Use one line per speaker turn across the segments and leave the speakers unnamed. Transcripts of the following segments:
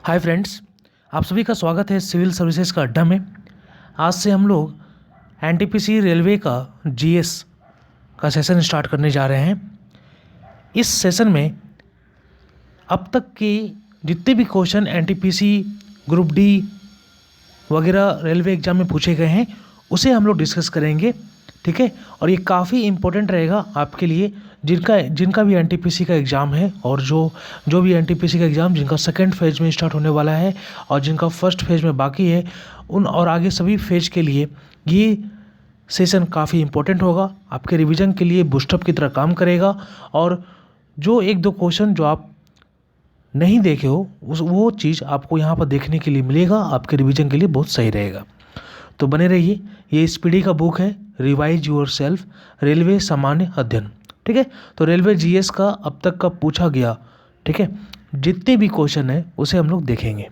Hi friends, आप सभी का स्वागत है सिविल सर्विसेज का अड्डा में। आज से हम लोग एनटीपीसी रेलवे का जीएस का सेशन स्टार्ट करने जा रहे हैं। इस सेशन में अब तक के जितने भी क्वेश्चन एनटीपीसी ग्रुप डी वगैरह रेलवे एग्ज़ाम में पूछे गए हैं उसे हम लोग डिस्कस करेंगे, ठीक है। और ये काफ़ी इम्पोर्टेंट रहेगा आपके लिए जिनका भी एनटीपीसी का एग्ज़ाम है और जो भी एनटीपीसी का एग्ज़ाम जिनका सेकेंड फेज में स्टार्ट होने वाला है और जिनका फर्स्ट फेज में बाकी है उन और आगे सभी फेज के लिए ये सेशन काफ़ी इम्पोर्टेंट होगा। आपके रिवीजन के लिए बूस्टअप की तरह काम करेगा और जो एक दो क्वेश्चन जो आप नहीं देखे हो वो चीज़ आपको यहाँ पर देखने के लिए मिलेगा, आपके रिवीजन के लिए बहुत सही रहेगा। तो बने रहिए। ये स्पीडी का बुक है रिवाइज योर सेल्फ रेलवे सामान्य अध्ययन, ठीक है। तो रेलवे जीएस का अब तक का पूछा गया, ठीक है, जितने भी क्वेश्चन है उसे हम लोग देखेंगे,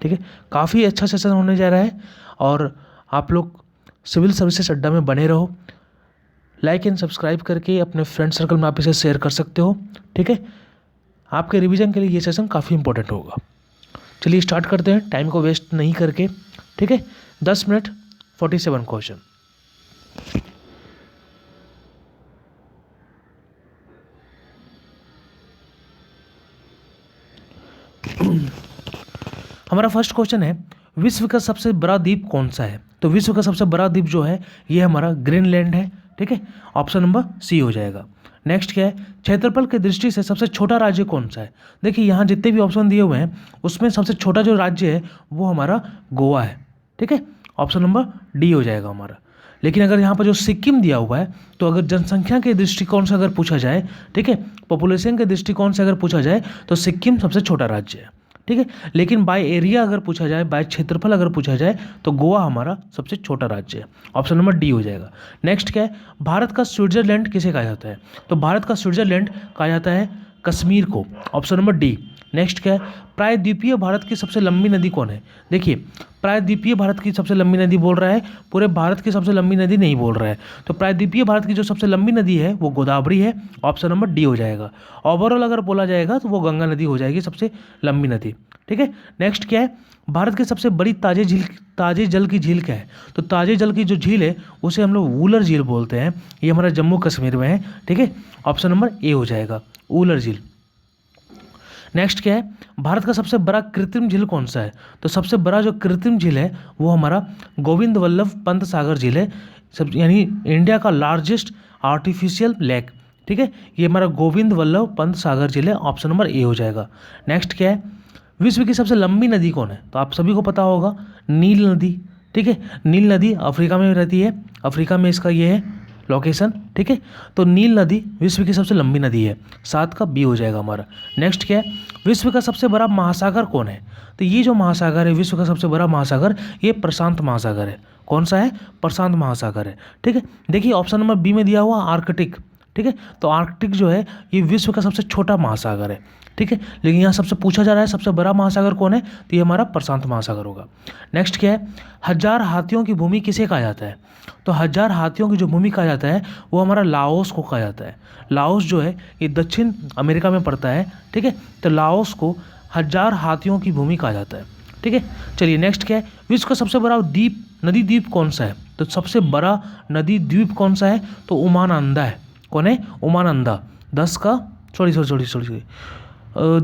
ठीक है। काफ़ी अच्छा सेशन होने जा रहा है और आप लोग सिविल सर्विसेज अड्डा में बने रहो। लाइक एंड सब्सक्राइब करके अपने फ्रेंड सर्कल में आप इसे शेयर कर सकते हो, ठीक है। आपके रिवीजन के लिए ये सेशन काफ़ी इंपॉर्टेंट होगा। चलिए स्टार्ट करते हैं टाइम को वेस्ट नहीं करके, ठीक है। 10 मिनट 47 क्वेश्चन। हमारा फर्स्ट क्वेश्चन है, विश्व का सबसे बड़ा द्वीप कौन सा है? तो विश्व का सबसे बड़ा द्वीप जो है ये हमारा ग्रीनलैंड है, ठीक है। ऑप्शन नंबर सी हो जाएगा। नेक्स्ट क्या है, क्षेत्रफल की दृष्टि से सबसे छोटा राज्य कौन सा है? देखिए यहाँ जितने भी ऑप्शन दिए हुए हैं उसमें सबसे छोटा जो राज्य है वो हमारा गोवा है, ठीक है। ऑप्शन नंबर डी हो जाएगा हमारा। लेकिन अगर यहाँ पर जो सिक्किम दिया हुआ है तो अगर जनसंख्या के दृष्टिकोण से अगर पूछा जाए, ठीक है, पॉपुलेशन के दृष्टिकोण से अगर पूछा जाए तो सिक्किम सबसे छोटा राज्य है, ठीक है। लेकिन बाय एरिया अगर पूछा जाए, बाय क्षेत्रफल अगर पूछा जाए तो गोवा हमारा सबसे छोटा राज्य है। ऑप्शन नंबर डी हो जाएगा। नेक्स्ट क्या है, भारत का स्विट्जरलैंड किसे कहा जाता है? तो भारत का स्विट्जरलैंड कहा जाता है कश्मीर को। Option number D. नेक्स्ट क्या है, प्रायद्वीपीय भारत की सबसे लंबी नदी कौन है? देखिए प्रायद्वीपीय भारत की सबसे लंबी नदी बोल रहा है, पूरे भारत की सबसे लंबी नदी नहीं बोल रहा है। तो प्रायद्वीपीय भारत की जो सबसे लंबी नदी है वो गोदावरी है। ऑप्शन नंबर डी हो जाएगा। ओवरऑल अगर बोला जाएगा तो वो गंगा नदी हो जाएगी सबसे लंबी नदी, ठीक है। नेक्स्ट क्या है, भारत की सबसे बड़ी ताजे जल की झील क्या है? तो ताजे जल की जो झील है उसे हम लोग वूलर झील बोलते हैं। ये हमारा जम्मू कश्मीर में है, ठीक है। ऑप्शन नंबर ए हो जाएगा, वूलर झील। नेक्स्ट क्या है, भारत का सबसे बड़ा कृत्रिम झील कौन सा है? तो सबसे बड़ा जो कृत्रिम झील है वो हमारा गोविंद वल्लभ पंत सागर झील है, सब यानी इंडिया का लार्जेस्ट आर्टिफिशियल लेक, ठीक है। ये हमारा गोविंद वल्लभ पंत सागर झील है। ऑप्शन नंबर ए हो जाएगा। नेक्स्ट क्या है, विश्व की सबसे लंबी नदी कौन है? तो आप सभी को पता होगा नील नदी, ठीक है। नील नदी अफ्रीका में रहती है, अफ्रीका में इसका ये है लोकेशन, ठीक है। तो नील नदी विश्व की सबसे लंबी नदी है। 7 का बी हो जाएगा हमारा। नेक्स्ट क्या है, विश्व का सबसे बड़ा महासागर कौन है? तो ये जो महासागर है विश्व का सबसे बड़ा महासागर ये प्रशांत महासागर है। कौन सा है? प्रशांत महासागर है, ठीक है। देखिए ऑप्शन नंबर बी में दिया हुआ आर्कटिक, ठीक है। तो आर्कटिक जो है ये विश्व का सबसे छोटा महासागर है, ठीक है। लेकिन यहाँ सबसे पूछा जा रहा है सबसे बड़ा महासागर कौन है, तो ये हमारा प्रशांत महासागर होगा। नेक्स्ट क्या है, 1000 हाथियों की भूमि किसे कहा जाता है? तो 1000 हाथियों की जो भूमि कहा जाता है वो हमारा लाओस को कहा जाता है। लाओस जो है ये दक्षिण अमेरिका में पड़ता है, ठीक है। तो लाओस को 1000 हाथियों की भूमि कहा जाता है, ठीक है। चलिए नेक्स्ट क्या है, विश्व का सबसे बड़ा नदी द्वीप कौन सा है? तो सबसे बड़ा नदी द्वीप कौन सा है? तो उमानंदा है। कौन है? उमानंदा। 10 का सॉरी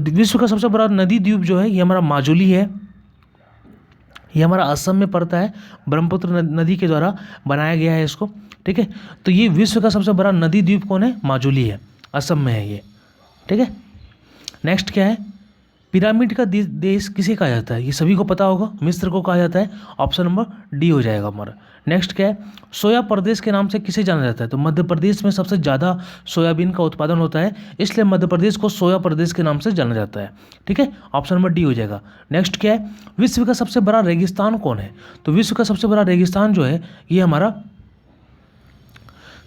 विश्व का सबसे बड़ा नदी द्वीप जो है ये हमारा माजुली है। ये हमारा असम में पड़ता है, ब्रह्मपुत्र नदी के द्वारा बनाया गया है इसको, ठीक है। तो ये विश्व का सबसे बड़ा नदी द्वीप कौन है? माजुली है, असम में है ये, ठीक है। नेक्स्ट क्या है, पिरामिड का देश किसे कहा जाता है? ये सभी को पता होगा, मिस्र को कहा जाता है। ऑप्शन नंबर डी हो जाएगा हमारा। नेक्स्ट क्या है, सोया प्रदेश के नाम से किसे जाना जाता है? तो मध्य प्रदेश में सबसे ज़्यादा सोयाबीन का उत्पादन होता है, इसलिए मध्य प्रदेश को सोया प्रदेश के नाम से जाना जाता है, ठीक है। ऑप्शन नंबर डी हो जाएगा। नेक्स्ट क्या है, विश्व का सबसे बड़ा रेगिस्तान कौन है? तो विश्व का सबसे बड़ा रेगिस्तान जो है ये हमारा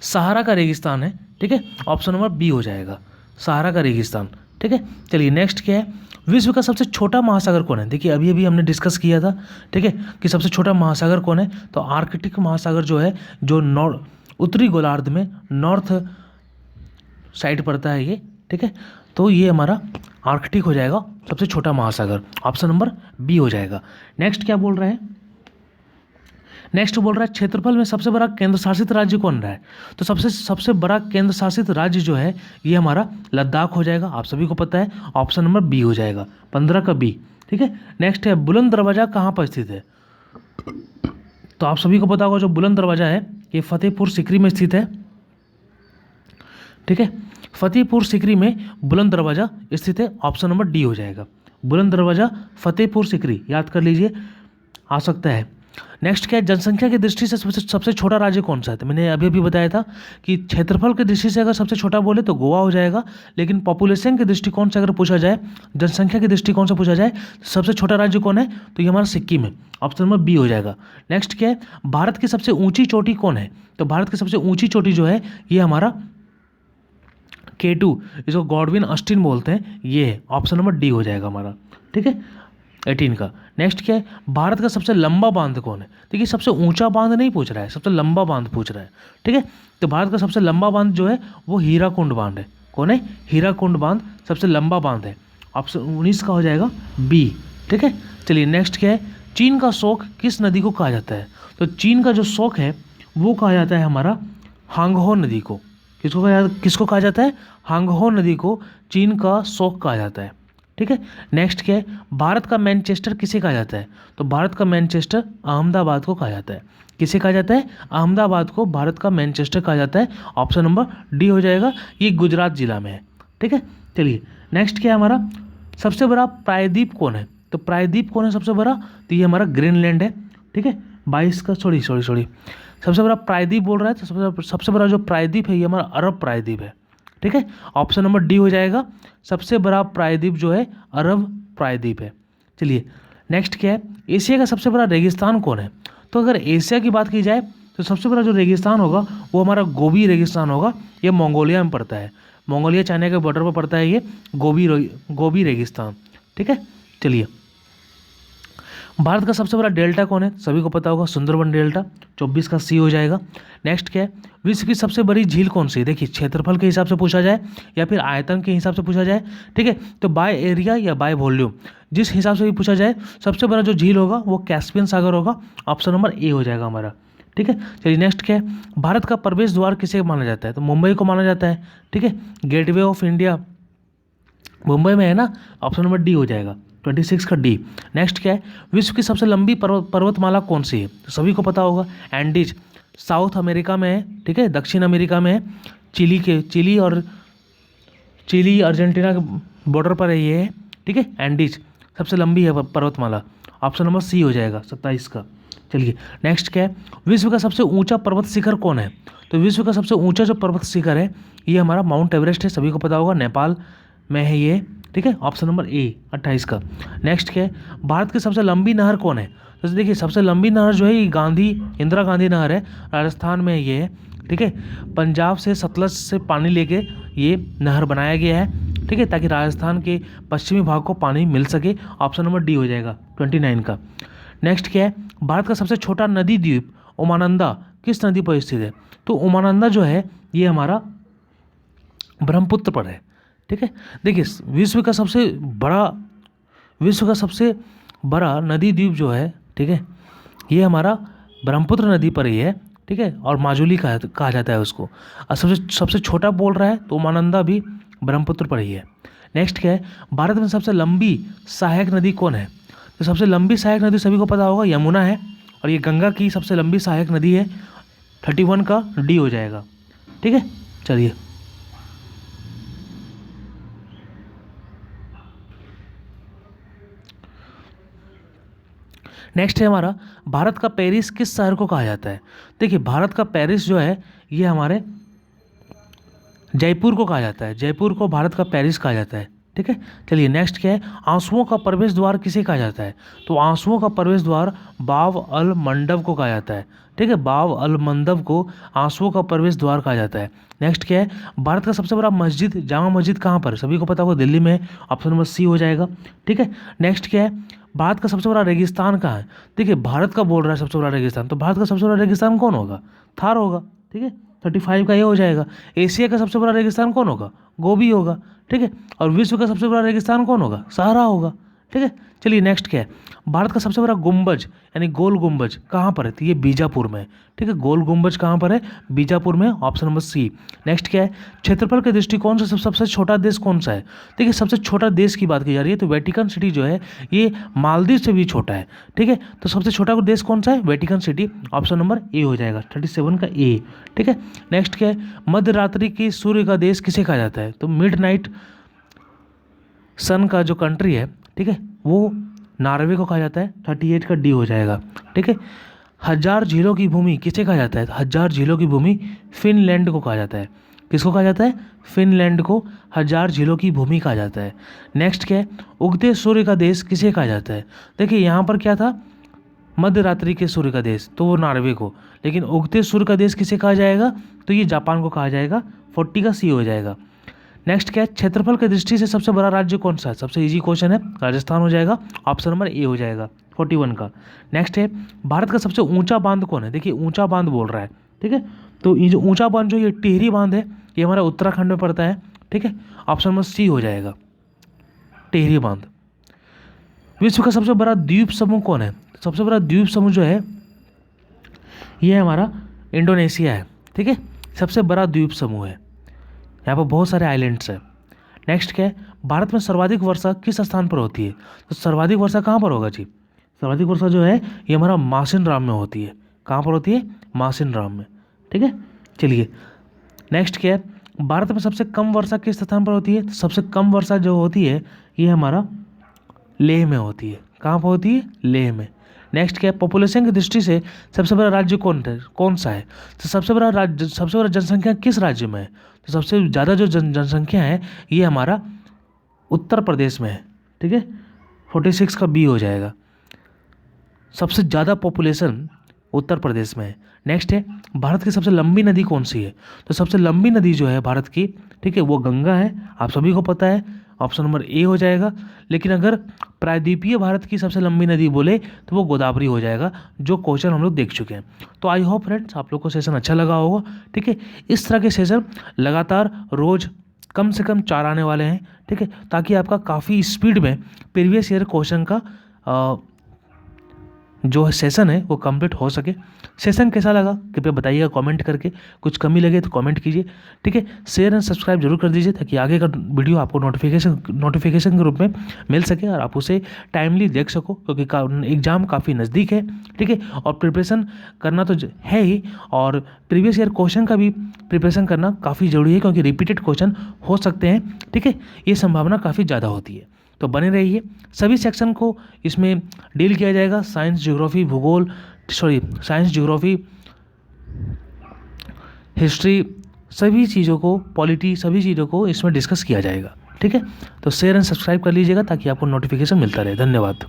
सहारा का रेगिस्तान है, ठीक है। ऑप्शन नंबर बी हो जाएगा, सहारा का रेगिस्तान, ठीक है। चलिए नेक्स्ट क्या है, विश्व का सबसे छोटा महासागर कौन है? देखिए अभी अभी हमने डिस्कस किया था, ठीक है, कि सबसे छोटा महासागर कौन है। तो आर्कटिक महासागर जो है जो उत्तरी गोलार्ध में नॉर्थ साइड पड़ता है ये, ठीक है। तो ये हमारा आर्कटिक हो जाएगा सबसे छोटा महासागर, ऑप्शन नंबर बी हो जाएगा। नेक्स्ट क्या बोल रहे हैं, नेक्स्ट बोल रहा है क्षेत्रफल में सबसे बड़ा केंद्र शासित राज्य कौन रहा है। तो सबसे बड़ा केंद्र शासित राज्य जो है ये हमारा लद्दाख हो जाएगा, आप सभी को पता है, ऑप्शन नंबर बी हो जाएगा, 15 का बी। ठीक है, नेक्स्ट है बुलंद दरवाजा कहाँ पर स्थित है। तो आप सभी को पता होगा जो बुलंद दरवाजा है ये फतेहपुर सीकरी में स्थित है। ठीक है, फतेहपुर सीकरी में बुलंद दरवाजा स्थित है, ऑप्शन नंबर डी हो जाएगा। बुलंद दरवाजा फतेहपुर सीकरी, याद कर लीजिए, आ सकता है। नेक्स्ट क्या है, जनसंख्या की दृष्टि से सबसे छोटा राज्य कौन सा है। तो मैंने अभी बताया था कि क्षेत्रफल की दृष्टि से अगर सबसे छोटा बोले तो गोवा हो जाएगा, लेकिन पॉपुलेशन के दृष्टिकोण से अगर पूछा जाए, जनसंख्या के दृष्टिकोण से पूछा जाए तो सबसे छोटा राज्य कौन है, तो ये हमारा सिक्किम है, ऑप्शन नंबर बी हो जाएगा। नेक्स्ट क्या है, भारत की सबसे ऊंची चोटी कौन है। तो भारत की सबसे ऊंची चोटी जो है ये हमारा K2, इसको गॉडविन ऑस्टिन बोलते हैं, ये है, ऑप्शन नंबर डी हो जाएगा हमारा। ठीक है, 18 का। नेक्स्ट क्या है, भारत का सबसे लंबा बांध कौन है। देखिए सबसे ऊंचा बांध नहीं पूछ रहा है, सबसे लंबा बांध पूछ रहा है। ठीक है, तो भारत का सबसे लंबा बांध जो है वो हीराकुंड बांध है। कौन है, हीराकुंड बांध सबसे लंबा बांध है, ऑप्शन 19 का हो जाएगा बी। ठीक है, चलिए नेक्स्ट क्या है, चीन का शोक किस नदी को कहा जाता है। तो चीन का जो शोक है वो कहा जाता है हमारा हांगहो नदी को। किसको कहा जाता है, हांगहो नदी को चीन का शोक कहा जाता है। ठीक है, नेक्स्ट क्या है, भारत का मैनचेस्टर किसे कहा जाता है। तो भारत का मैनचेस्टर अहमदाबाद को कहा जाता है। किसे कहा जाता है, अहमदाबाद को भारत का मैनचेस्टर कहा जाता है, ऑप्शन नंबर डी हो जाएगा, ये गुजरात जिला में है। ठीक है, चलिए नेक्स्ट क्या है हमारा, सबसे बड़ा प्रायद्वीप कौन है। तो प्रायद्वीप कौन है सबसे बड़ा, तो ये हमारा ग्रीनलैंड है। ठीक है, 22 का सॉरी सबसे बड़ा प्रायद्वीप बोल रहा है, तो सबसे बड़ा जो प्रायद्वीप है ये हमारा अरब प्रायद्वीप है। ठीक है, ऑप्शन नंबर डी हो जाएगा, सबसे बड़ा प्रायद्वीप जो है अरब प्रायद्वीप है। चलिए नेक्स्ट क्या है, एशिया का सबसे बड़ा रेगिस्तान कौन है। तो अगर एशिया की बात की जाए तो सबसे बड़ा जो रेगिस्तान होगा वो हमारा गोबी रेगिस्तान होगा, ये मंगोलिया में पड़ता है, मंगोलिया चाइना के बॉर्डर पर पड़ता है ये गोबी रेगिस्तान। ठीक है, चलिए भारत का सबसे बड़ा डेल्टा कौन है, सभी को पता होगा सुंदरबन डेल्टा, 24 का सी हो जाएगा। नेक्स्ट क्या है, विश्व की सबसे बड़ी झील कौन सी है। देखिए क्षेत्रफल के हिसाब से पूछा जाए या फिर आयतन के हिसाब से पूछा जाए, ठीक है, तो बाय एरिया या बाय वॉल्यूम, जिस हिसाब से भी पूछा जाए सबसे बड़ा जो झील होगा वो कैस्पियन सागर होगा, ऑप्शन नंबर ए हो जाएगा हमारा। ठीक है, चलिए नेक्स्ट क्या है, भारत का प्रवेश द्वार किसे माना जाता है। तो मुंबई को माना जाता है। ठीक है, गेटवे ऑफ इंडिया मुंबई में है ना, ऑप्शन नंबर डी हो जाएगा, 26 का डी। नेक्स्ट क्या है, विश्व की सबसे लंबी पर्वतमाला कौन सी है। तो सभी को पता होगा एंडीज, साउथ अमेरिका में है। ठीक है, दक्षिण अमेरिका में है, चिली अर्जेंटीना के बॉर्डर पर है ये है। ठीक है, एंडीज सबसे लंबी है पर्वतमाला, ऑप्शन नंबर सी हो जाएगा, 27 का। चलिए नेक्स्ट क्या है, विश्व का सबसे ऊंचा पर्वत शिखर कौन है। तो विश्व का सबसे ऊंचा जो पर्वत शिखर है ये हमारा माउंट एवरेस्ट है, सभी को पता होगा, नेपाल में है ये। ठीक है, ऑप्शन नंबर ए, 28 का। नेक्स्ट क्या है, भारत की सबसे लंबी नहर कौन है। तो देखिए सबसे लंबी नहर जो है ये इंदिरा गांधी नहर है, राजस्थान में ये है। ठीक है, पंजाब से सतलज से पानी लेके ये नहर बनाया गया है। ठीक है, ताकि राजस्थान के पश्चिमी भाग को पानी मिल सके, ऑप्शन नंबर डी हो जाएगा, 29 का। नेक्स्ट क्या है, भारत का सबसे छोटा नदी द्वीप उमानंदा किस नदी पर स्थित है। तो उमानंदा जो है ये हमारा ब्रह्मपुत्र पर है। ठीक है, देखिए विश्व का सबसे बड़ा नदी द्वीप जो है, ठीक है, ये हमारा ब्रह्मपुत्र नदी पर ही है। ठीक है, और माजुली कहा जाता है उसको। और सबसे छोटा बोल रहा है तो उमानंदा भी ब्रह्मपुत्र पर ही है। नेक्स्ट क्या है, भारत में सबसे लंबी सहायक नदी कौन है। तो सबसे लंबी सहायक नदी सभी को पता होगा यमुना है, और ये गंगा की सबसे लंबी सहायक नदी है, 31 का डी हो जाएगा। ठीक है, चलिए नेक्स्ट है हमारा, भारत का पेरिस किस शहर को कहा जाता है। देखिए भारत का पेरिस जो है ये हमारे जयपुर को कहा जाता है, जयपुर को भारत का पेरिस कहा जाता है। ठीक है, चलिए नेक्स्ट क्या है, आंसुओं का प्रवेश द्वार किसे कहा जाता है। तो आंसुओं का प्रवेश द्वार बाव अल मंडप को कहा जाता है। ठीक है, बाव अल मंडप को आंसुओं का प्रवेश द्वार कहा जाता है। नेक्स्ट क्या है, भारत का सबसे बड़ा मस्जिद जामा मस्जिद कहाँ पर, सभी को पता होगा दिल्ली में, ऑप्शन नंबर सी हो जाएगा। ठीक है, नेक्स्ट क्या है, भारत का सबसे बड़ा रेगिस्तान कहाँ है। देखिए भारत का बोल रहा है सबसे बड़ा रेगिस्तान, तो भारत का सबसे बड़ा रेगिस्तान कौन होगा, थार होगा। ठीक है, 35 का ये हो जाएगा। एशिया का सबसे बड़ा रेगिस्तान कौन होगा, गोबी होगा। ठीक है। और विश्व का सबसे बड़ा रेगिस्तान कौन होगा? सहारा होगा, ठीक है। चलिए नेक्स्ट क्या है, भारत का सबसे बड़ा गुंबज यानी गोल गुंबज कहाँ पर है? तो ये बीजापुर में है, ठीक है। गोल गुंबज कहाँ पर है? बीजापुर में, ऑप्शन नंबर सी। नेक्स्ट क्या है, क्षेत्रफल के दृष्टिकोण से सबसे छोटा देश कौन सा है? देखिए सबसे छोटा देश की बात की जा रही है तो वेटिकन सिटी जो है ये मालदीव से भी छोटा है, ठीक है। तो सबसे छोटा देश कौन सा है? Vatican city, option number A हो जाएगा, 37 का ए, ठीक है। नेक्स्ट क्या है, मध्य रात्रि की सूर्य का देश किसे कहा जाता है? तो मिड नाइट सन का जो कंट्री है, ठीक है, वो नॉर्वे को कहा जाता है, 38 का डी हो जाएगा, ठीक है। हजार झीलों की भूमि किसे कहा जाता है? हजार झीलों की भूमि फिनलैंड को कहा जाता है। किसको कहा जाता है? फिनलैंड को हजार झीलों की भूमि कहा जाता है। नेक्स्ट क्या है, उगते सूर्य का देश किसे कहा जाता है? देखिए यहाँ पर क्या था, मध्य रात्रि के सूर्य का देश, तो वो नॉर्वे को, लेकिन उगते सूर्य का देश किसे कहा जाएगा? तो ये जापान को कहा जाएगा, 40 का सी हो जाएगा। नेक्स्ट क्या है, क्षेत्रफल की दृष्टि से सबसे बड़ा राज्य कौन सा है? सबसे इजी क्वेश्चन है, राजस्थान हो जाएगा, ऑप्शन नंबर ए हो जाएगा, 41 का। नेक्स्ट है, भारत का सबसे ऊंचा बांध कौन है? देखिए ऊंचा बांध बोल रहा है, ठीक है। तो ये जो ऊंचा बांध जो ये टिहरी बांध है, ये हमारा उत्तराखंड में पड़ता है, ठीक है, ऑप्शन नंबर सी हो जाएगा, टिहरी बांध। विश्व का सबसे बड़ा द्वीप समूह कौन है? सबसे बड़ा द्वीप समूह जो है ये हमारा इंडोनेशिया है, ठीक है, सबसे बड़ा द्वीप समूह है, यहाँ पर बहुत सारे आइलैंड्स हैं। नेक्स्ट क्या है, भारत में सर्वाधिक वर्षा किस स्थान पर होती है? तो सर्वाधिक वर्षा कहाँ पर होगा जी? सर्वाधिक वर्षा जो है ये हमारा मासिन राम में होती है। कहाँ पर होती है? मासिन राम में, ठीक है। चलिए नेक्स्ट क्या है, भारत में सबसे कम वर्षा किस स्थान पर होती है? तो सबसे कम वर्षा जो होती है ये हमारा लेह में होती है। कहाँ पर होती है? लेह में। नेक्स्ट क्या है, पॉपुलेशन की दृष्टि से सबसे बड़ा राज्य कौन सा है? तो सबसे बड़ा जनसंख्या किस राज्य में है? तो सबसे ज़्यादा जो जनसंख्या है ये हमारा उत्तर प्रदेश में है, ठीक है, 46 का बी हो जाएगा, सबसे ज़्यादा पॉपुलेशन उत्तर प्रदेश में है। नेक्स्ट है, भारत की सबसे लंबी नदी कौन सी है? तो सबसे लंबी नदी जो है भारत की, ठीक है, वो गंगा है, आप सभी को पता है, ऑप्शन नंबर ए हो जाएगा। लेकिन अगर प्रायद्वीपीय भारत की सबसे लंबी नदी बोले तो वो गोदावरी हो जाएगा, जो क्वेश्चन हम लोग देख चुके हैं। तो आई होप फ्रेंड्स आप लोग को सेशन अच्छा लगा होगा, ठीक है। इस तरह के सेशन लगातार रोज़ कम से कम 4 आने वाले हैं, ठीक है, ताकि आपका काफ़ी स्पीड में प्रीवियस ईयर क्वेश्चन का जो सेशन है वो कंप्लीट हो सके। सेशन कैसा लगा कृपया बताइएगा कमेंट करके, कुछ कमी लगे तो कमेंट कीजिए, ठीक है। शेयर एंड सब्सक्राइब जरूर कर दीजिए ताकि आगे का वीडियो आपको नोटिफिकेशन के रूप में मिल सके और आप उसे टाइमली देख सको, क्योंकि एग्ज़ाम काफ़ी नज़दीक है, ठीक है। और प्रिपरेशन करना तो है ही, और प्रीवियस ईयर क्वेश्चन का भी प्रिपरेशन करना काफ़ी ज़रूरी है, क्योंकि रिपीटेड क्वेश्चन हो सकते हैं, ठीक है, ये संभावना काफ़ी ज़्यादा होती है। तो बने रहिए, सभी सेक्शन को इसमें डील किया जाएगा, साइंस ज्योग्राफी हिस्ट्री सभी चीज़ों को, पॉलिटी सभी चीज़ों को इसमें डिस्कस किया जाएगा, ठीक है। तो शेयर एंड सब्सक्राइब कर लीजिएगा ताकि आपको नोटिफिकेशन मिलता रहे। धन्यवाद।